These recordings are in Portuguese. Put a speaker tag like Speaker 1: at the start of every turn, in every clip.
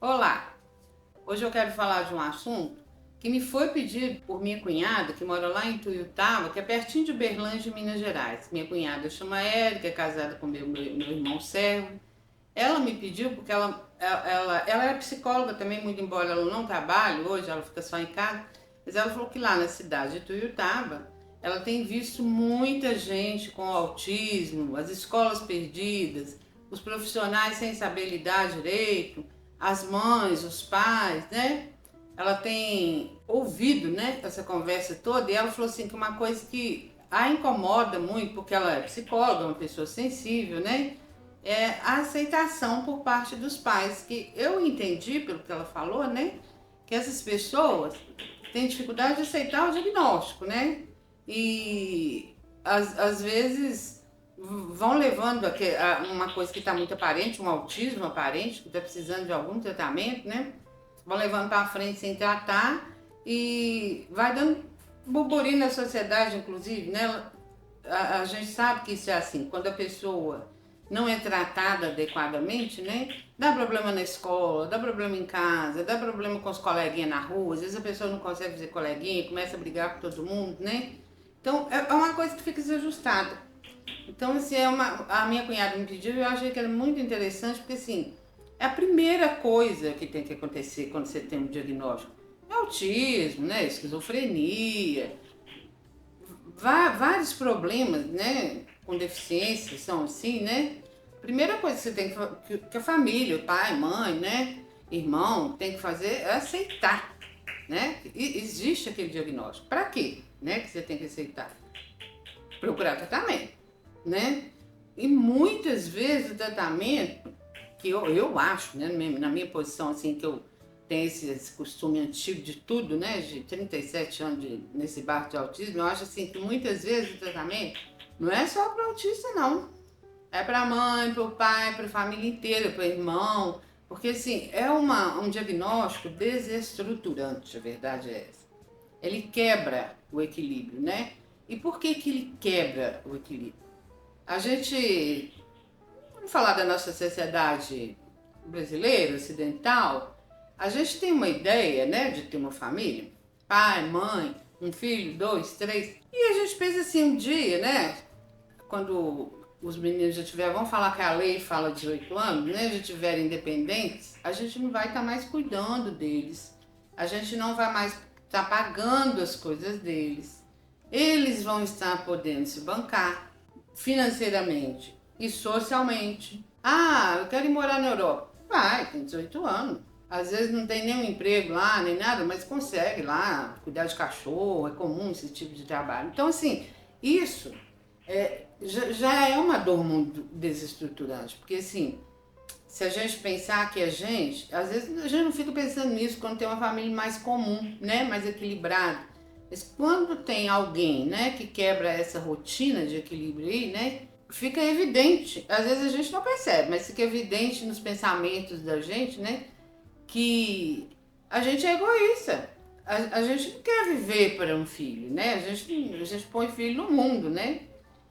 Speaker 1: Olá! Hoje eu quero falar de um assunto que me foi pedido por minha cunhada, que mora lá em Tuiutaba, que é pertinho de Berlândia, Minas Gerais. Minha cunhada chama Érica, é casada com meu irmão Sérgio. Ela me pediu porque ela é psicóloga também, muito embora ela não trabalhe hoje, ela fica só em casa. Mas ela falou que lá na cidade de Tuiutaba, ela tem visto muita gente com autismo, as escolas perdidas, os profissionais sem saber lidar direito, as mães, os pais, né? Ela tem ouvido, né, essa conversa toda e ela falou assim que uma coisa que a incomoda muito, porque ela é psicóloga, uma pessoa sensível, né? É a aceitação por parte dos pais, que eu entendi, pelo que ela falou, né? Que essas pessoas têm dificuldade de aceitar o diagnóstico, né? E às vezes vão levando a uma coisa que está muito aparente, um autismo aparente, que está precisando de algum tratamento, né? Vão levando para frente sem tratar e vai dando burburinho na sociedade, inclusive, né? A gente sabe que isso é assim, quando a pessoa não é tratada adequadamente, né? Dá problema na escola, dá problema em casa, dá problema com os coleguinhas na rua, às vezes a pessoa não consegue fazer coleguinha, começa a brigar com todo mundo, né? Então é uma coisa que fica desajustada. Então, assim, a minha cunhada me pediu e eu achei que era muito interessante, porque assim, é a primeira coisa que tem que acontecer quando você tem um diagnóstico. É autismo, né? Esquizofrenia, vários problemas, né? Com deficiência, são assim, né? Primeira coisa que você tem que a família, o pai, mãe, né? Irmão, tem que fazer é aceitar, né? E existe aquele diagnóstico. Para quê, né? Que você tem que aceitar? Procurar tratamento, né? E muitas vezes o tratamento, que eu acho, né? Na minha posição, assim, que eu tenho esse costume antigo de tudo, né? De 37 anos nesse barco de autismo, eu acho assim que muitas vezes o tratamento não é só para o autista, não. É para a mãe, para o pai, para a família inteira, para o irmão. Porque, assim, é um diagnóstico desestruturante, a verdade é essa. Ele quebra o equilíbrio, né? E por que que ele quebra o equilíbrio? A gente, vamos falar da nossa sociedade brasileira, ocidental, a gente tem uma ideia, né, de ter uma família, pai, mãe, um filho, dois, três, e a gente pensa assim um dia, né, quando os meninos já tiverem, vamos falar que a lei fala 18 anos, né, já tiverem independentes, a gente não vai estar mais cuidando deles, a gente não vai mais estar pagando as coisas deles, eles vão estar podendo se bancar financeiramente e socialmente. Ah, eu quero ir morar na Europa. Vai, tem 18 anos. Às vezes não tem nenhum emprego lá, nem nada, mas consegue lá cuidar de cachorro, é comum esse tipo de trabalho. Então, assim, isso já é uma dor muito desestruturante, porque assim, se a gente pensar que às vezes a gente não fica pensando nisso quando tem uma família mais comum, né, mais equilibrada. Mas quando tem alguém, né, que quebra essa rotina de equilíbrio aí, né, fica evidente. Às vezes a gente não percebe, mas fica evidente nos pensamentos da gente, né, que a gente é egoísta. A gente não quer viver para um filho, né? A gente põe filho no mundo, né?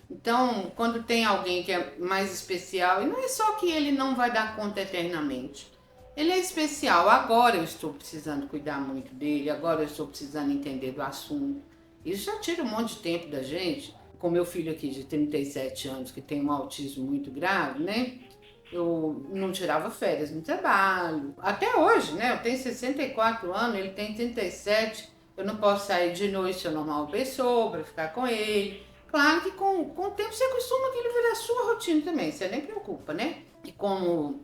Speaker 1: Então, quando tem alguém que é mais especial, e não é só que ele não vai dar conta eternamente. Ele é especial, agora eu estou precisando cuidar muito dele, agora eu estou precisando entender do assunto. Isso já tira um monte de tempo da gente. Com meu filho aqui de 37 anos, que tem um autismo muito grave, né? Eu não tirava férias no trabalho. Até hoje, né? Eu tenho 64 anos, ele tem 37. Eu não posso sair de noite se eu não arrumar uma pessoa para ficar com ele. Claro que com o tempo você acostuma que ele vira a sua rotina também, você nem preocupa, né? E como,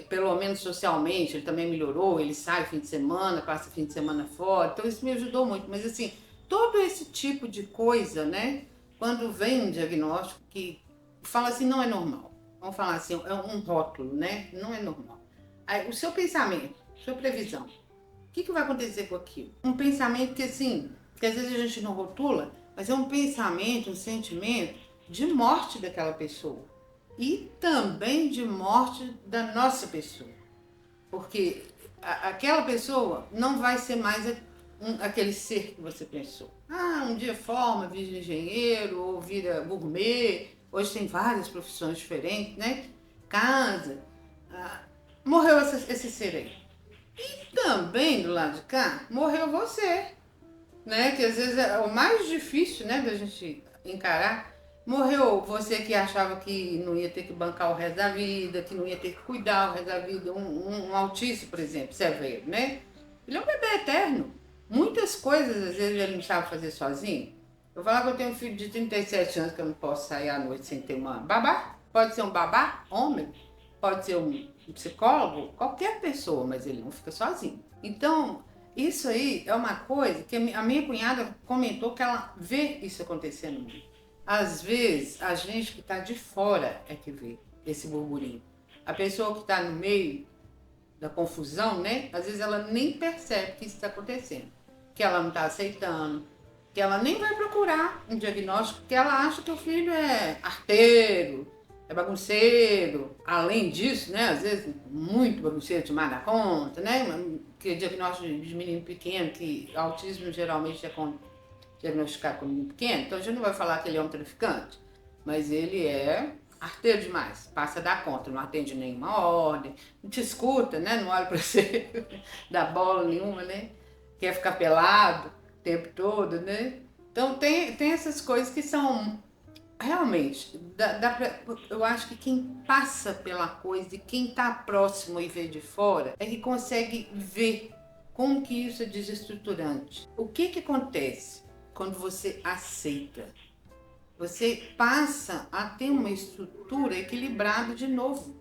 Speaker 1: pelo menos socialmente, ele também melhorou, ele sai fim de semana, passa fim de semana fora, então isso me ajudou muito. Mas assim, todo esse tipo de coisa, né? Quando vem um diagnóstico que fala assim, não é normal. Vamos falar assim, é um rótulo, né? Não é normal. Aí, o seu pensamento, sua previsão, o que vai acontecer com aquilo? Um pensamento que assim, que às vezes a gente não rotula, mas é um pensamento, um sentimento de morte daquela pessoa. E também de morte da nossa pessoa. Porque aquela pessoa não vai ser mais aquele ser que você pensou. Ah, um dia forma, vira engenheiro, ou vira gourmet. Hoje tem várias profissões diferentes, né? Casa. Morreu esse ser aí. Também do lado de cá, morreu você, né? Que às vezes é o mais difícil, né, da gente encarar. Morreu você que achava que não ia ter que bancar o resto da vida, que não ia ter que cuidar o resto da vida. Um autista, por exemplo, severo, né? Ele é um bebê eterno. Muitas coisas, às vezes, ele não sabe fazer sozinho. Eu falar que eu tenho um filho de 37 anos que eu não posso sair à noite sem ter uma babá. Pode ser um babá, homem, pode ser um psicólogo, qualquer pessoa, mas ele não fica sozinho. Então, isso aí é uma coisa que a minha cunhada comentou que ela vê isso acontecendo muito. Às vezes, a gente que está de fora é que vê esse burburinho. A pessoa que está no meio da confusão, né? Às vezes ela nem percebe que isso está acontecendo, que ela não está aceitando, que ela nem vai procurar um diagnóstico, porque ela acha que o filho é arteiro, é bagunceiro. Além disso, né? Às vezes muito bagunceiro demais da conta, né? Que diagnóstico de menino pequeno, que autismo geralmente é diagnosticado como menino pequeno, então a gente não vai falar que ele é um traficante, mas ele é arteiro demais, passa da conta, não atende nenhuma ordem, não te escuta, né? Não olha pra você, dá bola nenhuma, né? Quer ficar pelado o tempo todo, né? Então tem essas coisas que são realmente, eu acho que quem passa pela coisa e quem tá próximo e vê de fora é que consegue ver como que isso é desestruturante. O que que acontece quando você aceita? Você passa a ter uma estrutura equilibrada de novo.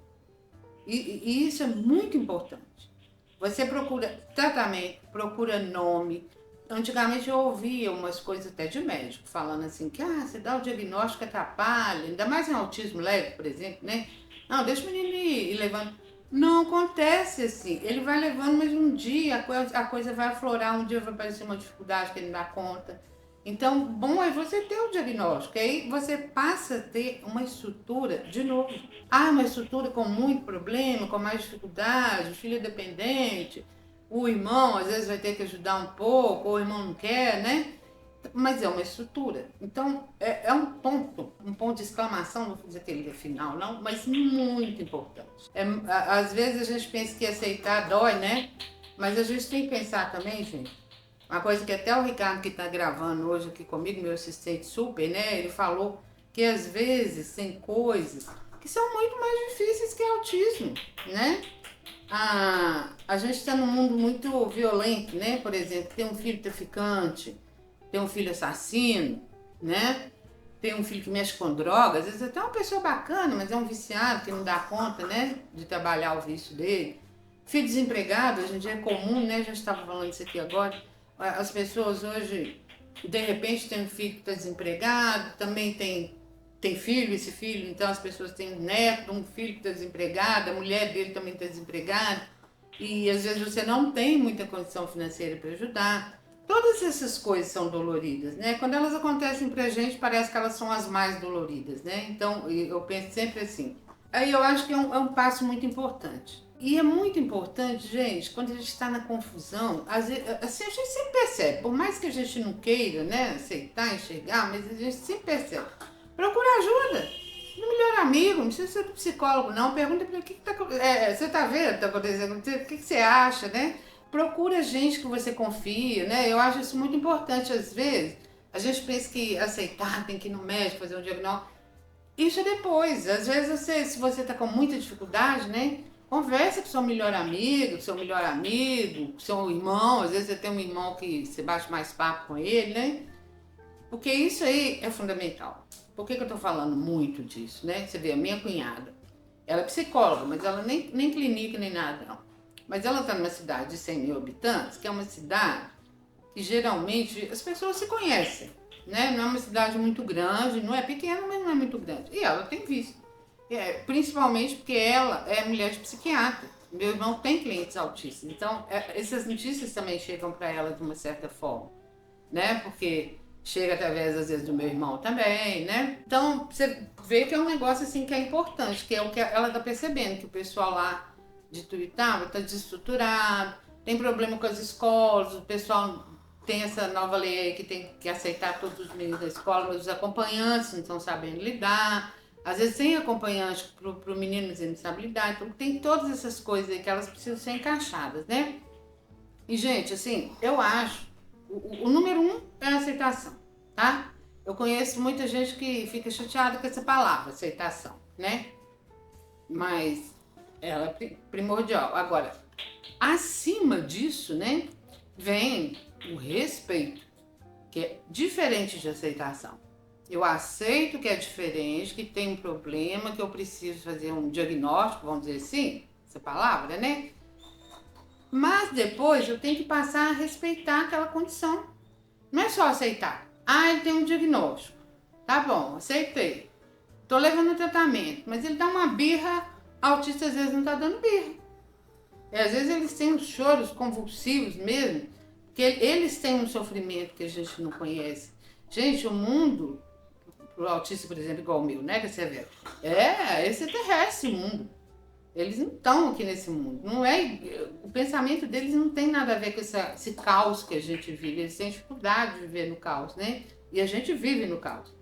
Speaker 1: E isso é muito importante. Você procura tratamento, procura nome. Antigamente eu ouvia umas coisas até de médico, falando assim, que você dá o diagnóstico, atrapalha, ainda mais em autismo leve, por exemplo, né? Não, deixa o menino ir levando. Não acontece assim. Ele vai levando, mas um dia a coisa vai aflorar, um dia vai aparecer uma dificuldade que ele não dá conta. Então, bom é você ter o diagnóstico, aí você passa a ter uma estrutura de novo. Uma estrutura com muito problema, com mais dificuldade, o filho é dependente, o irmão às vezes vai ter que ajudar um pouco, ou o irmão não quer, né? Mas é uma estrutura. Então, é um ponto de exclamação, não vou dizer que ele é final, não, mas muito importante. Às vezes a gente pensa que aceitar dói, né? Mas a gente tem que pensar também, gente, uma coisa que até o Ricardo que está gravando hoje aqui comigo, meu assistente super, né? Ele falou que às vezes tem coisas que são muito mais difíceis que autismo, né? A gente está num mundo muito violento, né? Por exemplo, tem um filho traficante, tem um filho assassino, né? Tem um filho que mexe com drogas, às vezes até uma pessoa bacana, mas é um viciado que não dá conta, né? De trabalhar o vício dele. Filho desempregado, hoje em dia é comum, né? A gente estava falando isso aqui agora. As pessoas hoje, de repente, tem um filho que está desempregado, também tem filho, esse filho, então as pessoas têm um neto, um filho que está desempregado, a mulher dele também está desempregada, e às vezes você não tem muita condição financeira para ajudar. Todas essas coisas são doloridas, né? Quando elas acontecem pra gente, parece que elas são as mais doloridas, né? Então, eu penso sempre assim. Aí eu acho que é um passo muito importante. E é muito importante, gente, quando a gente está na confusão, às vezes, assim, a gente sempre percebe, por mais que a gente não queira, né, aceitar, enxergar, mas a gente sempre percebe. Procura ajuda do melhor amigo, não precisa ser do psicólogo, não. Pergunta para o que está acontecendo. Você está vendo o que está acontecendo? O que você acha, né? Procura gente que você confia, né? Eu acho isso muito importante. Às vezes, a gente pensa que aceitar, tem que ir no médico, fazer um diagnóstico. Isso é depois. Às vezes, se você está com muita dificuldade, né? Conversa com seu melhor amigo, com seu irmão. Às vezes você tem um irmão que você bate mais papo com ele, né? Porque isso aí é fundamental. Por que eu tô falando muito disso, né? Você vê, a minha cunhada, ela é psicóloga, mas ela nem clínica nem nada, não. Mas ela tá numa cidade de 100 mil habitantes, que é uma cidade que geralmente as pessoas se conhecem, né? Não é uma cidade muito grande, não é pequena, mas não é muito grande. E ela tem visto. Principalmente porque ela é mulher de psiquiatra. Meu irmão tem clientes autistas. Então, essas notícias também chegam para ela de uma certa forma, né? Porque chega através, às vezes, do meu irmão também, né? Então, você vê que é um negócio, assim, que é importante, que é o que ela tá percebendo, que o pessoal lá de Tuiutaba tá desestruturado, tem problema com as escolas, o pessoal tem essa nova lei aí que tem que aceitar todos os meninos da escola, mas os acompanhantes não estão sabendo lidar. Às vezes tem acompanhante pro menino, mas ele não sabe lidar. Então tem todas essas coisas aí que elas precisam ser encaixadas, né? E, gente, assim, eu acho, o número um é a aceitação, tá? Eu conheço muita gente que fica chateada com essa palavra, aceitação, né? Mas ela é primordial. Agora, acima disso, né, vem o respeito, que é diferente de aceitação. Eu aceito que é diferente, que tem um problema, que eu preciso fazer um diagnóstico, vamos dizer assim, essa palavra, né? Mas depois eu tenho que passar a respeitar aquela condição. Não é só aceitar. Ah, ele tem um diagnóstico. Tá bom, aceitei. Tô levando tratamento, mas ele dá uma birra, autista às vezes não tá dando birra. E às vezes eles têm uns choros convulsivos mesmo, que eles têm um sofrimento que a gente não conhece. Gente, o mundo, pro autista, por exemplo, igual o meu, né, que você vê, é extraterrestre o mundo. Eles não estão aqui nesse mundo. Não é, o pensamento deles não tem nada a ver com esse caos que a gente vive. Eles têm dificuldade de viver no caos, né? E a gente vive no caos.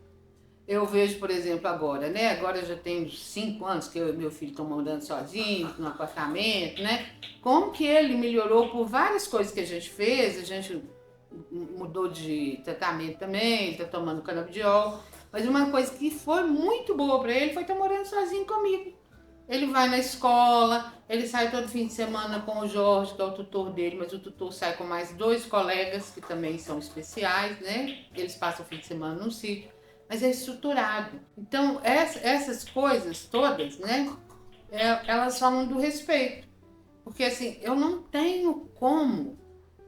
Speaker 1: Eu vejo, por exemplo, agora, né? Agora já tem uns 5 anos que eu e meu filho estão morando sozinhos, no apartamento, né? Como que ele melhorou por várias coisas que a gente fez. A gente mudou de tratamento também, ele está tomando canabidiol. Mas uma coisa que foi muito boa para ele foi estar morando sozinho comigo. Ele vai na escola, ele sai todo fim de semana com o Jorge, que é o tutor dele, mas o tutor sai com mais 2 colegas, que também são especiais, né? Eles passam o fim de semana no sítio, mas é estruturado. Então, essas coisas todas, né? Elas falam do respeito. Porque, assim, eu não tenho como...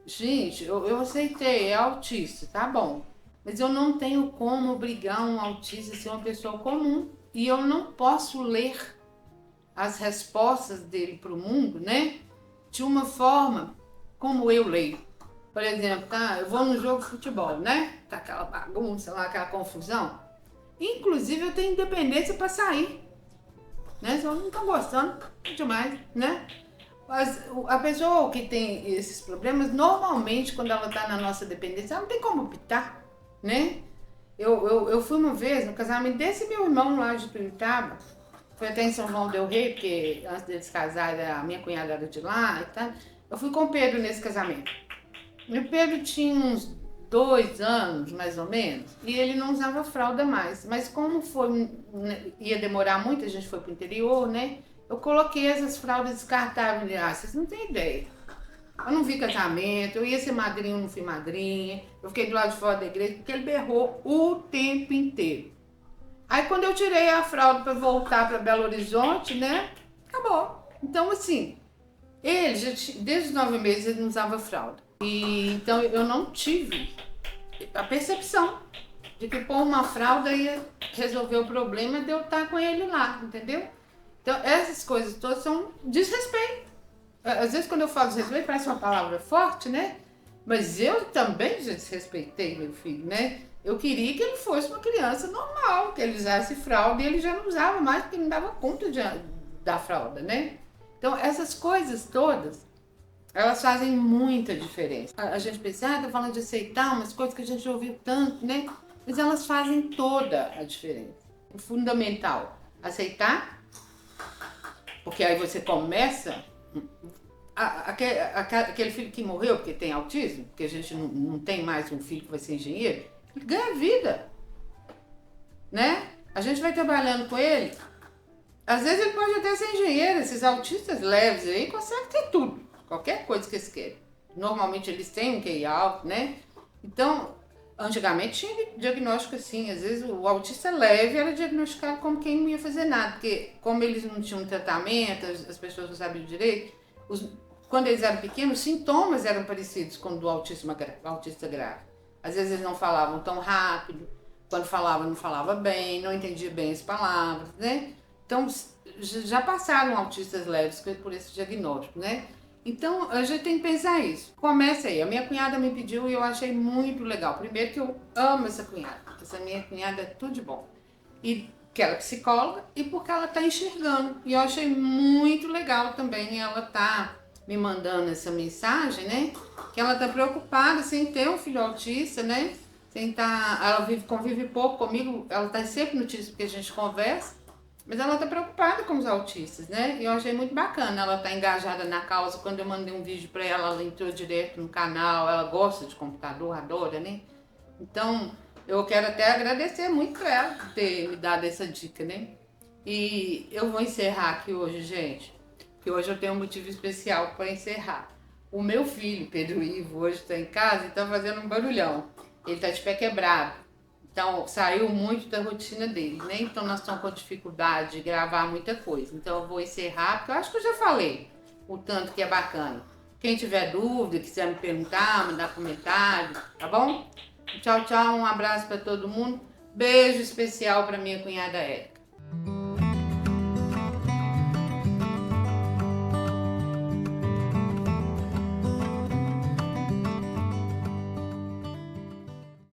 Speaker 1: Gente, eu aceitei, é autista, tá bom. Mas eu não tenho como obrigar um autista a ser uma pessoa comum. E eu não posso ler as respostas dele para o mundo, né? De uma forma como eu leio. Por exemplo, tá? Eu vou num jogo de futebol, né? Tá aquela bagunça lá, aquela confusão. Inclusive eu tenho independência para sair, né? Se eu não tô gostando, demais, né? Mas a pessoa que tem esses problemas, normalmente quando ela tá na nossa dependência, ela não tem como optar, né? Eu fui uma vez no casamento desse meu irmão lá de Pirituba. Foi até em São João del Rei, porque antes deles casarem, a minha cunhada era de lá e tal. Eu fui com o Pedro nesse casamento. E o Pedro tinha uns 2 anos, mais ou menos, e ele não usava fralda mais. Mas como foi, ia demorar muito, a gente foi pro interior, né? Eu coloquei essas fraldas descartáveis. Ah, vocês não têm ideia. Eu não vi casamento, eu ia ser madrinha, eu não fui madrinha. Eu fiquei do lado de fora da igreja, porque ele berrou o tempo inteiro. Aí quando eu tirei a fralda para voltar para Belo Horizonte, né? Acabou. Então assim, ele já desde os 9 meses ele não usava fralda. E então eu não tive a percepção de que pôr uma fralda ia resolver o problema de eu estar com ele lá, entendeu? Então essas coisas todas são desrespeito. Às vezes quando eu falo desrespeito parece uma palavra forte, né? Mas eu também já desrespeitei meu filho, né? Eu queria que ele fosse uma criança normal, que ele usasse fralda e ele já não usava mais porque não dava conta da fralda, né? Então essas coisas todas, elas fazem muita diferença. A gente pensa, tá falando de aceitar umas coisas que a gente ouviu tanto, né? Mas elas fazem toda a diferença. O fundamental, aceitar, porque aí você começa... Aquele filho que morreu porque tem autismo, porque a gente não tem mais um filho que vai ser engenheiro, ele ganha vida, né? A gente vai trabalhando com ele, às vezes ele pode até ser engenheiro, esses autistas leves aí conseguem ter tudo, qualquer coisa que eles querem. Normalmente eles têm um QI alto, né? Então, antigamente tinha diagnóstico assim, às vezes o autista leve era diagnosticado como quem não ia fazer nada, porque como eles não tinham tratamento, as pessoas não sabiam direito, quando eles eram pequenos, os sintomas eram parecidos com o do autista grave. Às vezes eles não falavam tão rápido, quando falavam não falava bem, não entendia bem as palavras, né? Então já passaram autistas leves por esse diagnóstico, né? Então a gente tem que pensar isso. Começa aí. A minha cunhada me pediu e eu achei muito legal. Primeiro que eu amo essa cunhada. Essa minha cunhada é tudo de bom. E que ela é psicóloga e porque ela está enxergando. E eu achei muito legal também ela tá me mandando essa mensagem, né? Que ela tá preocupada sem ter um filho autista, né? Sem tá, ela convive pouco comigo, ela tá sempre no notícia porque a gente conversa. Mas ela tá preocupada com os autistas, né? E eu achei muito bacana. Ela tá engajada na causa. Quando eu mandei um vídeo pra ela, ela entrou direto no canal. Ela gosta de computador, adora, né? Então, eu quero até agradecer muito ela por ter me dado essa dica, né? E eu vou encerrar aqui hoje, gente, porque hoje eu tenho um motivo especial para encerrar. O meu filho, Pedro Ivo, hoje está em casa e está fazendo um barulhão. Ele está de pé quebrado. Então, saiu muito da rotina dele, né? Então, nós estamos com dificuldade de gravar muita coisa. Então, eu vou encerrar, porque eu acho que eu já falei o tanto que é bacana. Quem tiver dúvida, quiser me perguntar, mandar comentário, tá bom? Tchau, tchau, um abraço para todo mundo. Beijo especial para minha cunhada Érica.